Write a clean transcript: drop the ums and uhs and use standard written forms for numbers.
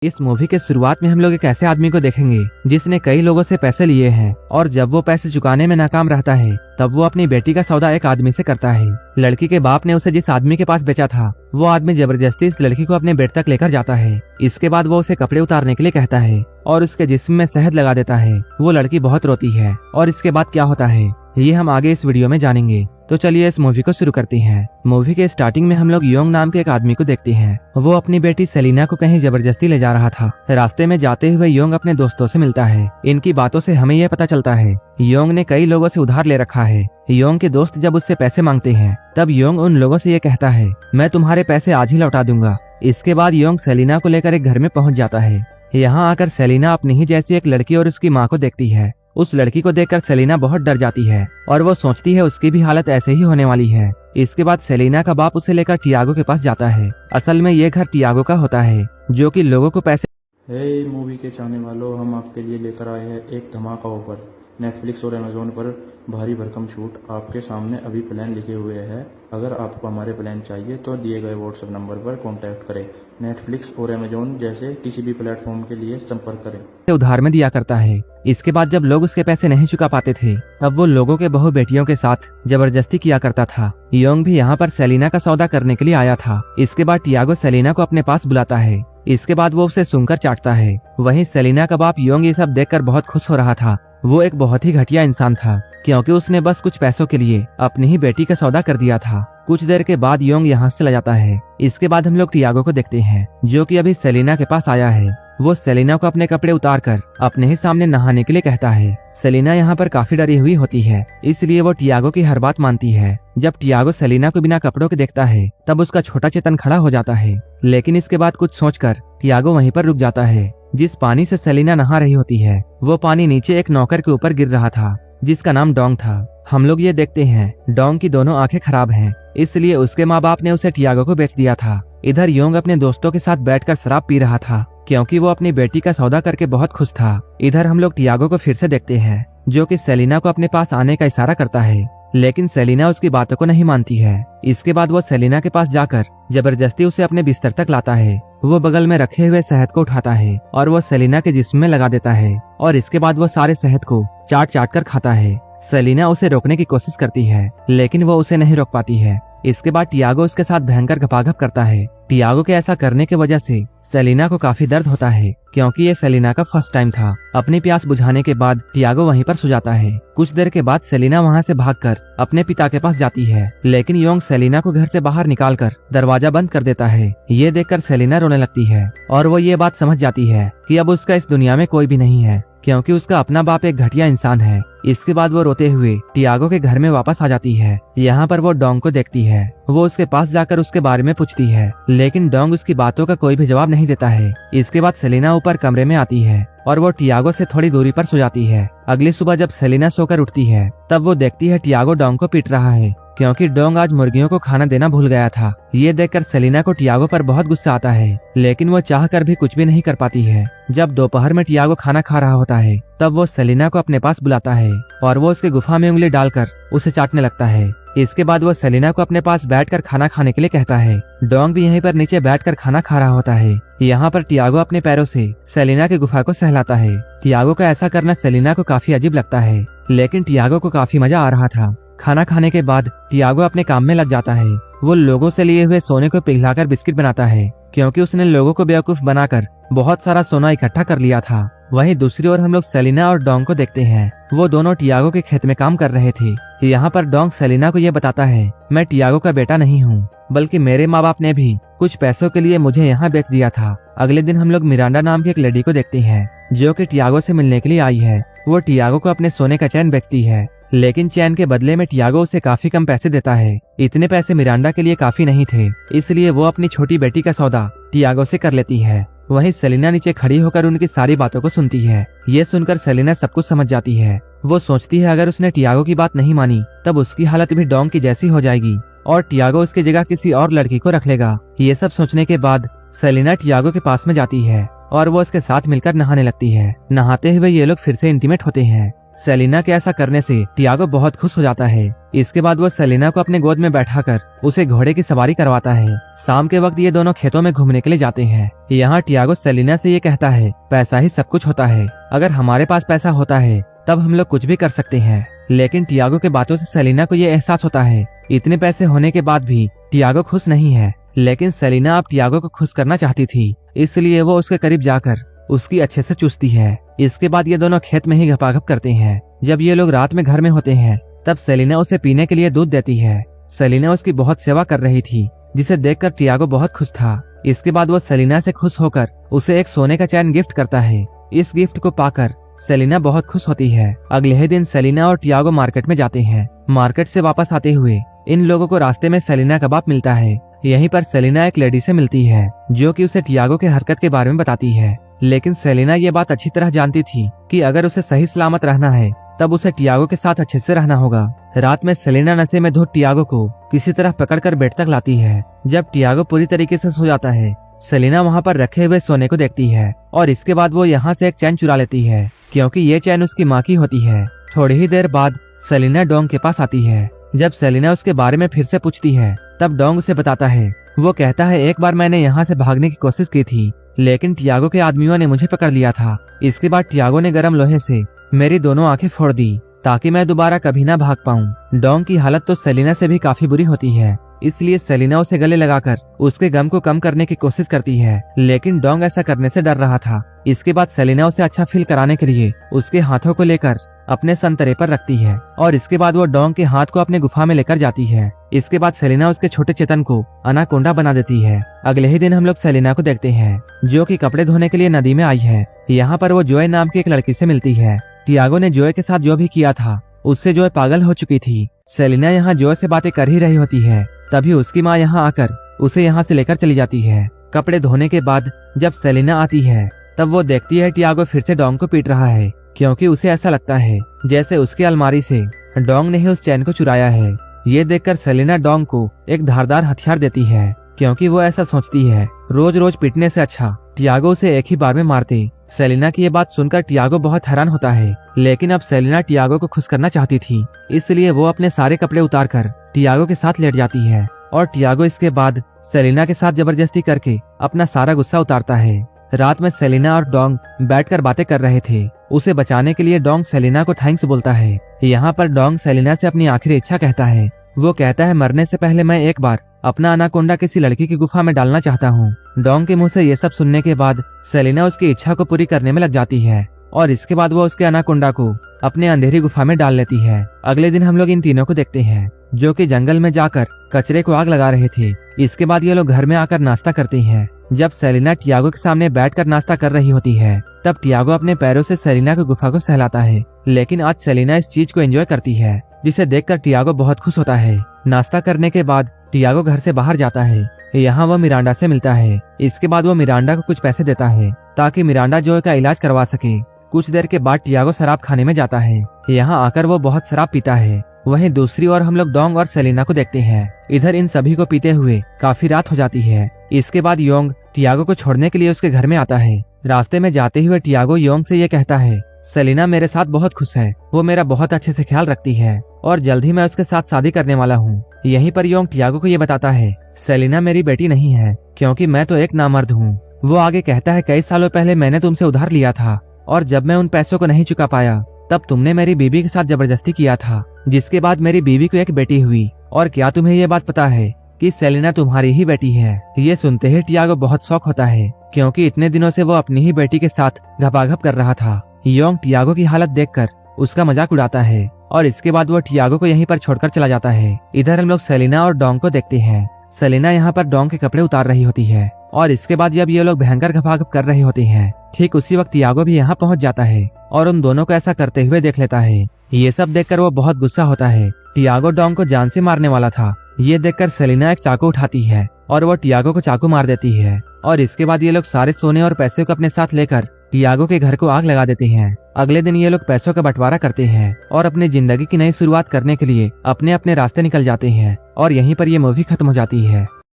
इस मूवी के शुरुआत में हम लोग एक ऐसे आदमी को देखेंगे जिसने कई लोगों से पैसे लिए हैं और जब वो पैसे चुकाने में नाकाम रहता है तब वो अपनी बेटी का सौदा एक आदमी से करता है। लड़की के बाप ने उसे जिस आदमी के पास बेचा था वो आदमी जबरदस्ती इस लड़की को अपने बेड तक लेकर जाता है। इसके बाद वो उसे कपड़े उतारने के लिए कहता है और उसके जिस्म में शहद लगा देता है। वो लड़की बहुत रोती है और इसके बाद क्या होता है ये हम आगे इस वीडियो में जानेंगे। तो चलिए इस मूवी को शुरू करते हैं। मूवी के स्टार्टिंग में हम लोग योंग नाम के एक आदमी को देखते हैं। वो अपनी बेटी सेलिना को कहीं जबरदस्ती ले जा रहा था। रास्ते में जाते हुए योंग अपने दोस्तों से मिलता है। इनकी बातों से हमें यह पता चलता है योंग ने कई लोगों से उधार ले रखा है। योंग के दोस्त जब उससे पैसे मांगते हैं तब योंग उन लोगों से ये कहता है मैं तुम्हारे पैसे आज ही लौटा दूंगा। इसके बाद योंग सेलिना को लेकर एक घर में पहुंच जाता है। यहाँ आकर सेलिना अपनी ही जैसी एक लड़की और उसकी माँ को देखती है। उस लड़की को देखकर सेलिना बहुत डर जाती है और वो सोचती है उसकी भी हालत ऐसे ही होने वाली है। इसके बाद सेलिना का बाप उसे लेकर टियागो के पास जाता है। असल में ये घर टियागो का होता है जो कि लोगों को पैसे मूवी के चाहने वालों, हम आपके लिए लेकर आए हैं एक धमाका ऑफर। नेटफ्लिक्स और अमेजोन पर भारी भरकम छूट आपके सामने अभी प्लान लिखे हुए हैं। अगर आपको हमारे प्लान चाहिए तो दिए गए व्हाट्सएप नंबर पर कांटेक्ट करें। नेटफ्लिक्स और अमेजोन जैसे किसी भी प्लेटफॉर्म के लिए संपर्क करें। उधार में दिया करता है। इसके बाद जब लोग उसके पैसे नहीं चुका पाते थे तब वो लोगों के बहू बेटियों के साथ जबरदस्ती किया करता था। योंग भी यहाँ पर सेलिना का सौदा करने के लिए आया था। इसके बाद टियागो सेलिना को अपने पास बुलाता है। इसके बाद वो उसे सुनकर चाटता है। वहीं सेलिना का बाप योंग ये सब देखकर बहुत खुश हो रहा था। वो एक बहुत ही घटिया इंसान था क्योंकि उसने बस कुछ पैसों के लिए अपनी ही बेटी का सौदा कर दिया था। कुछ देर के बाद योंग यहाँ से चला जाता है। इसके बाद हम लोग टियागो को देखते हैं जो कि अभी सेलिना के पास आया है। वो सेलिना को अपने कपड़े उतारकर अपने ही सामने नहाने के लिए कहता है। सेलिना यहाँ पर काफी डरी हुई होती है इसलिए वो टियागो की हर बात मानती है। जब टियागो सेलिना को बिना कपड़ों के देखता है तब उसका छोटा चेतन खड़ा हो जाता है, लेकिन इसके बाद कुछ सोचकर टियागो वहीं पर रुक जाता है। जिस पानी से सेलिना नहा रही होती है वो पानी नीचे एक नौकर के ऊपर गिर रहा था जिसका नाम डोंग था। हम लोग ये देखते हैं डोंग की दोनों आंखें खराब हैं, इसलिए उसके माँ बाप ने उसे टियागो को बेच दिया था। इधर योंग अपने दोस्तों के साथ बैठकर शराब पी रहा था क्योंकि वो अपनी बेटी का सौदा करके बहुत खुश था। इधर हम लोग टियागो को फिर से देखते हैं जो कि सेलिना को अपने पास आने का इशारा करता है, लेकिन सेलिना उसकी बातों को नहीं मानती है। इसके बाद वो सेलिना के पास जाकर जबरदस्ती उसे अपने बिस्तर तक लाता है। वो बगल में रखे हुए शहद को उठाता है और वो सेलिना के जिस्म में लगा देता है और इसके बाद वो सारे शहद को चाट चाट कर खाता है। सेलिना उसे रोकने की कोशिश करती है लेकिन वो उसे नहीं रोक पाती है। इसके बाद टियागो उसके साथ भयंकर घपाघप करता है। टियागो के ऐसा करने की वजह से सेलिना को काफी दर्द होता है क्योंकि ये सेलिना का फर्स्ट टाइम था। अपनी प्यास बुझाने के बाद टियागो वहीं पर सो जाता है। कुछ देर के बाद सेलिना वहाँ से भागकर अपने पिता के पास जाती है, लेकिन योंग सेलिना को घर से बाहर निकालकर दरवाजा बंद कर देता है। ये देखकर सेलिना रोने लगती है और वो ये बात समझ जाती है कि अब उसका इस दुनिया में कोई भी नहीं है क्योंकि उसका अपना बाप एक घटिया इंसान है। इसके बाद वो रोते हुए टियागो के घर में वापस आ जाती है। यहाँ पर वो डोंग को देखती है। वो उसके पास जाकर उसके बारे में पूछती है, लेकिन डोंग उसकी बातों का कोई भी जवाब नहीं देता है। इसके बाद सेलिना ऊपर कमरे में आती है और वो टियागो से थोड़ी दूरी पर सो जाती है। अगली सुबह जब सेलिना सोकर उठती है तब वो देखती है टियागो डोंग को पीट रहा है क्योंकि डोंग आज मुर्गियों को खाना देना भूल गया था। ये देखकर सेलिना को टियागो पर बहुत गुस्सा आता है, लेकिन वो चाहकर भी कुछ भी नहीं कर पाती है। जब दोपहर में टियागो खाना खा रहा होता है तब वो सेलिना को अपने पास बुलाता है और वो उसके गुफा में उंगली डालकर उसे चाटने लगता है। इसके बाद वो सेलिना को अपने पास बैठकर खाना खाने के लिए कहता है। डोंग भी यहीं पर नीचे बैठकर खाना खा रहा होता है। यहाँ पर टियागो अपने पैरों से सेलिना के गुफा को सहलाता है। टियागो का ऐसा करना सेलिना को काफी अजीब लगता है, लेकिन टियागो को काफी मजा आ रहा था। खाना खाने के बाद टियागो अपने काम में लग जाता है। वो लोगों से लिए हुए सोने को पिघलाकर बिस्किट बनाता है क्योंकि उसने लोगों को बेवकूफ बनाकर बहुत सारा सोना इकट्ठा कर लिया था। वहीं दूसरी ओर हम लोग सेलिना और डोंग को देखते हैं। वो दोनों टियागो के खेत में काम कर रहे थे। यहाँ पर डोंग सेलिना को ये बताता है, मैं टियागो का बेटा नहीं हूँ, बल्कि मेरे माँ बाप ने भी कुछ पैसों के लिए मुझे यहाँ बेच दिया था। अगले दिन हम लोग मिरांडा नाम की एक लेडी को देखते हैं जो कि टियागो से मिलने के लिए आई है। वो टियागो को अपने सोने का चैन बेचती है, लेकिन चैन के बदले में टियागो उसे काफी कम पैसे देता है। इतने पैसे मिरांडा के लिए काफी नहीं थे, इसलिए वो अपनी छोटी बेटी का सौदा टियागो से कर लेती है। वहीं सेलिना नीचे खड़ी होकर उनकी सारी बातों को सुनती है। ये सुनकर सेलिना सब कुछ समझ जाती है। वो सोचती है अगर उसने टियागो की बात नहीं मानी तब उसकी हालत भी डोंग की जैसी हो जाएगी और टियागो उसकी जगह किसी और लड़की को रख लेगा। ये सब सोचने के बाद सेलिना टियागो के पास में जाती है और वो उसके साथ मिलकर नहाने लगती है। नहाते हुए ये लोग फिर से इंटीमेट होते हैं। सेलिना के ऐसा करने से टियागो बहुत खुश हो जाता है। इसके बाद वो सेलिना को अपने गोद में बैठाकर उसे घोड़े की सवारी करवाता है। शाम के वक्त ये दोनों खेतों में घूमने के लिए जाते हैं। यहाँ टियागो सेलिना से ये कहता है, पैसा ही सब कुछ होता है, अगर हमारे पास पैसा होता है तब हम लोग कुछ भी कर सकते हैं। लेकिन टियागो के बातों से सेलिना को ये एहसास होता है, इतने पैसे होने के बाद भी टियागो खुश नहीं है। लेकिन सेलिना अब टियागो को खुश करना चाहती थी, इसलिए वो उसके करीब जाकर उसकी अच्छे से चूसती है। इसके बाद ये दोनों खेत में ही घपाघप करते हैं। जब ये लोग रात में घर में होते हैं तब सेलिना उसे पीने के लिए दूध देती है। सेलिना उसकी बहुत सेवा कर रही थी, जिसे देखकर टियागो बहुत खुश था। इसके बाद वो सेलिना से खुश होकर उसे एक सोने का चैन गिफ्ट करता है। इस गिफ्ट को पाकर सेलिना बहुत खुश होती है। अगले ही दिन सेलिना और टियागो मार्केट में जाते हैं। मार्केट से वापस आते हुए इन लोगों को रास्ते में सेलिना का बाप मिलता है। यहीं पर सेलिना एक लेडी से मिलती है जो कि उसे टियागो के हरकत के बारे में बताती है। लेकिन सेलिना ये बात अच्छी तरह जानती थी कि अगर उसे सही सलामत रहना है तब उसे टियागो के साथ अच्छे से रहना होगा। रात में सेलिना नशे में धुत टियागो को किसी तरह पकड़कर बेड तक लाती है। जब टियागो पूरी तरीके से सो जाता है, सेलिना वहाँ पर रखे हुए सोने को देखती है और इसके बाद वो यहाँ से एक चैन चुरा लेती है, क्योंकि ये चैन उसकी माँ की होती है। थोड़ी ही देर बाद सेलिना डोंग के पास आती है। जब सेलिना उसके बारे में फिर से पूछती है तब डोंग उसे बताता है। वो कहता है, एक बार मैंने यहाँ से भागने की कोशिश की थी, लेकिन टियागो के आदमियों ने मुझे पकड़ लिया था। इसके बाद टियागो ने गर्म लोहे से मेरी दोनों आंखें फोड़ दी ताकि मैं दोबारा कभी ना भाग पाऊं। डोंग की हालत तो सेलिना से भी काफी बुरी होती है, इसलिए सेलिना उसे गले लगाकर उसके गम को कम करने की कोशिश करती है, लेकिन डोंग ऐसा करने से डर रहा था। इसके बाद सेलिना उसे अच्छा फील कराने के लिए उसके हाथों को लेकर अपने संतरे पर रखती है और इसके बाद वो डोंग के हाथ को अपने गुफा में लेकर जाती है। इसके बाद सेलिना उसके छोटे चेतन को अनाकोंडा बना देती है। अगले ही दिन हम लोग सेलिना को देखते हैं जो कि कपड़े धोने के लिए नदी में आई है। यहाँ पर वो जोए नाम की एक लड़की से मिलती है। टियागो ने जोए के साथ जो भी किया था उससे जोए पागल हो चुकी थी। सेलिना यहाँ जोए से बातें कर ही रही होती है, तभी उसकी माँ यहाँ आकर उसे यहाँ से लेकर चली जाती है। कपड़े धोने के बाद जब सेलिना आती है तब वो देखती है टियागो फिर से डोंग को पीट रहा है, क्योंकि उसे ऐसा लगता है जैसे उसकी अलमारी से डोंग ने ही उस चैन को चुराया है। ये देखकर सेलिना डोंग को एक धारदार हथियार देती है, क्योंकि वो ऐसा सोचती है रोज रोज पीटने से अच्छा टियागो उसे एक ही बार में मारते। सेलिना की ये बात सुनकर टियागो बहुत हैरान होता है, लेकिन अब सेलिना टियागो को खुश करना चाहती थी, इसलिए वो अपने सारे कपड़े उतारकर टियागो के साथ लेट जाती है और टियागो इसके बाद सेलिना के साथ जबरदस्ती करके अपना सारा गुस्सा उतारता है। रात में सेलिना और डोंग बैठकर बातें कर रहे थे। उसे बचाने के लिए डोंग सेलिना को थैंक्स बोलता है। यहाँ पर डोंग सेलिना से अपनी आखिरी इच्छा कहता है। वो कहता है, मरने से पहले मैं एक बार अपना अनाकोंडा किसी लड़की की गुफा में डालना चाहता हूँ। डोंग के मुंह से ये सब सुनने के बाद सेलिना उसकी इच्छा को पूरी करने में लग जाती है और इसके बाद वो उसके अनाकोंडा को अपने अंधेरी गुफा में डाल लेती है। अगले दिन हम लोग इन तीनों को देखते हैं जो कि जंगल में जाकर कचरे को आग लगा रहे थे। इसके बाद ये लोग घर में आकर नाश्ता करते हैं। जब सेलिना टियागो के सामने बैठकर नाश्ता कर रही होती है तब टियागो अपने पैरों से सेलिना की गुफा को सहलाता है, लेकिन आज सेलिना इस चीज को एंजॉय करती है, जिसे देखकर टियागो बहुत खुश होता है। नाश्ता करने के बाद टियागो घर से बाहर जाता है। यहाँ वो मिरांडा से मिलता है। इसके बाद वो मिरांडा को कुछ पैसे देता है ताकि मिरांडा जोए का इलाज करवा सके। कुछ देर के बाद टियागो शराब खाने में जाता है। यहाँ आकर वो बहुत शराब पीता है। वहीं दूसरी ओर हम लोग डोंग और सेलिना को देखते हैं। इधर इन सभी को पीते हुए काफी रात हो जाती है। इसके बाद योंग टियागो को छोड़ने के लिए उसके घर में आता है। रास्ते में जाते हुए टियागो योंग से ये कहता है, सेलिना मेरे साथ बहुत खुश है, वो मेरा बहुत अच्छे से ख्याल रखती है और जल्द ही मैं उसके साथ शादी करने वाला हूँ। यहीं पर योंग टियागो को ये बताता है, सेलिना मेरी बेटी नहीं है, क्योंकि मैं तो एक नामर्द हूँ। वो आगे कहता है, कई सालों पहले मैंने तुमसे उधार लिया था और जब मैं उन पैसों को नहीं चुका पाया तब तुमने मेरी बीवी के साथ जबरदस्ती किया था, जिसके बाद मेरी बीवी को एक बेटी हुई। और क्या तुम्हें ये बात पता है कि सेलिना तुम्हारी ही बेटी है? ये सुनते ही टियागो बहुत शौक होता है, क्योंकि इतने दिनों से वो अपनी ही बेटी के साथ घपाघप कर रहा था। योंग टियागो की हालत देखकर उसका मजाक उड़ाता है और इसके बाद वो टियागो को यहीं पर छोड़कर चला जाता है। इधर हम लोग सेलिना और डोंग को देखते हैं। सेलिना यहाँ पर डोंग के कपड़े उतार रही होती है और इसके बाद जब ये लोग भयंकर घपाघप कर रहे होते हैं, ठीक उसी वक्त टियागो भी यहाँ पहुँच जाता है और उन दोनों को ऐसा करते हुए देख लेता है। ये सब देखकर वो बहुत गुस्सा होता है। टियागो डोंग को जान से मारने वाला था। ये देखकर सेलिना एक चाकू उठाती है और वो टियागो को चाकू मार देती है और इसके बाद ये लोग सारे सोने और पैसे को अपने साथ लेकर टियागो के घर को आग लगा देते हैं। अगले दिन ये लोग पैसों का बंटवारा करते हैं और अपनी जिंदगी की नई शुरुआत करने के लिए अपने अपने रास्ते निकल जाते हैं और यहीं पर ये मूवी खत्म हो जाती है।